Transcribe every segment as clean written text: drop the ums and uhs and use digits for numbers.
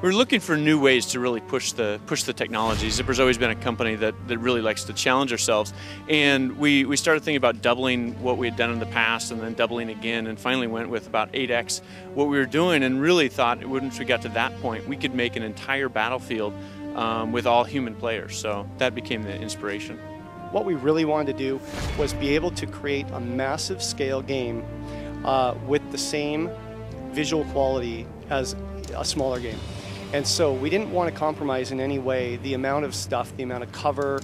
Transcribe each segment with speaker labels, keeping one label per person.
Speaker 1: We're looking for new ways to really push the technology. Zipper's always been a company that really likes to challenge ourselves, and we started thinking about doubling what we had done in the past and then doubling again, and finally went with about 8x what we were doing, and really thought once we got to that point we could make an entire battlefield with all human players. So that became the inspiration.
Speaker 2: What we really wanted to do was be able to create a massive scale game with the same visual quality as a smaller game. And so we didn't want to compromise in any way the amount of stuff, the amount of cover,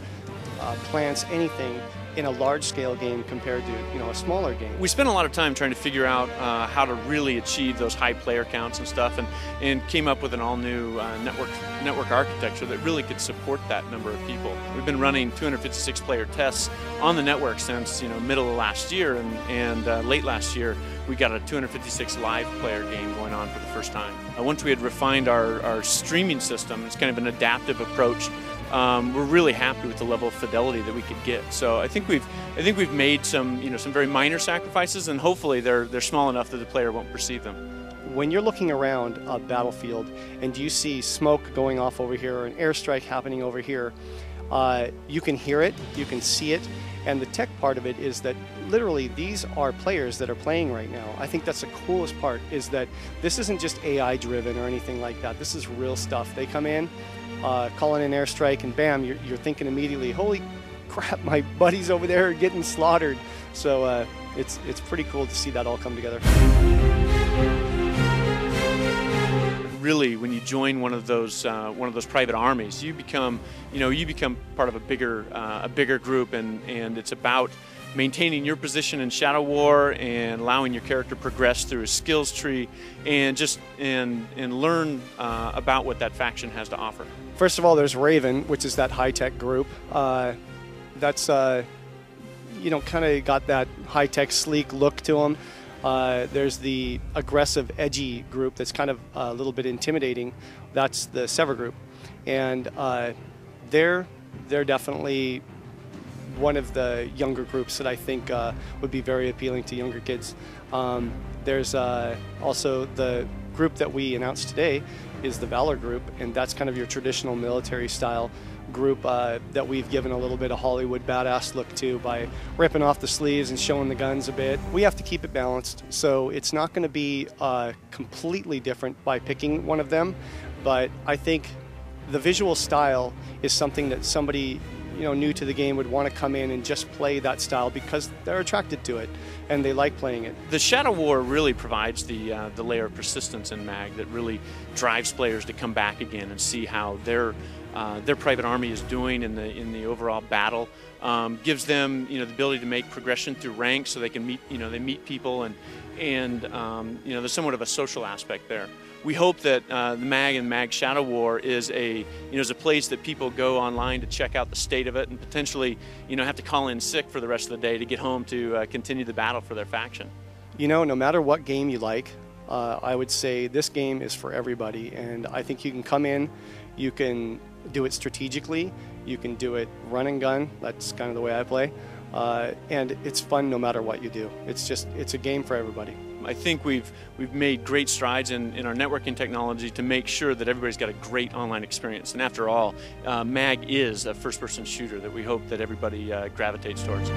Speaker 2: plants, anything in a large-scale game compared to a smaller game.
Speaker 1: We spent a lot of time trying to figure out how to really achieve those high player counts and stuff, and came up with an all-new network architecture that really could support that number of people. We've been running 256 player tests on the network since middle of last year, and late last year we got a 256 live player game going on for the first time. Once we had refined our streaming system, it's kind of an adaptive approach. We're really happy with the level of fidelity that we could get. So I think we've made some some very minor sacrifices, and hopefully they're small enough that the player won't perceive them.
Speaker 2: When you're looking around a battlefield and you see smoke going off over here or an airstrike happening over here, you can hear it, you can see it, and the tech part of it is that literally these are players that are playing right now. I think that's the coolest part, is that this isn't just AI driven or anything like that. This is real stuff. They come in, call in an airstrike, and bam, you're thinking immediately, holy crap, my buddies over there are getting slaughtered. So it's pretty cool to see that all come together.
Speaker 1: Really, when you join one of those private armies, you become part of a bigger group, and it's about maintaining your position in Shadow War and allowing your character progress through a skills tree and learn about what that faction has to offer.
Speaker 2: First of all, there's Raven, which is that high-tech group. That's kind of got that high-tech, sleek look to them. There's the aggressive, edgy group that's kind of a little bit intimidating. That's the Sever group, and they're definitely one of the younger groups that I think would be very appealing to younger kids. There's also the group that we announced today is the Valor group, and that's kind of your traditional military style group that we've given a little bit of Hollywood badass look to by ripping off the sleeves and showing the guns a bit. We have to keep it balanced, so it's not going to be completely different by picking one of them, but I think the visual style is something that somebody new to the game would want to come in and just play that style because they're attracted to it and they like playing it.
Speaker 1: The Shadow War really provides the layer of persistence in MAG that really drives players to come back again and see how their private army is doing in the overall battle. Gives them the ability to make progression through ranks, so they can meet people, and there's somewhat of a social aspect there. We hope that the MAG and MAG Shadow War is a place that people go online to check out the state of it, and potentially have to call in sick for the rest of the day to get home to continue the battle for their faction.
Speaker 2: No matter what game you like, I would say this game is for everybody, and I think you can come in, you can do it strategically, you can do it run and gun. That's kind of the way I play, and it's fun no matter what you do. It's a game for everybody.
Speaker 1: I think we've made great strides in our networking technology to make sure that everybody's got a great online experience. And after all, MAG is a first-person shooter that we hope that everybody gravitates towards.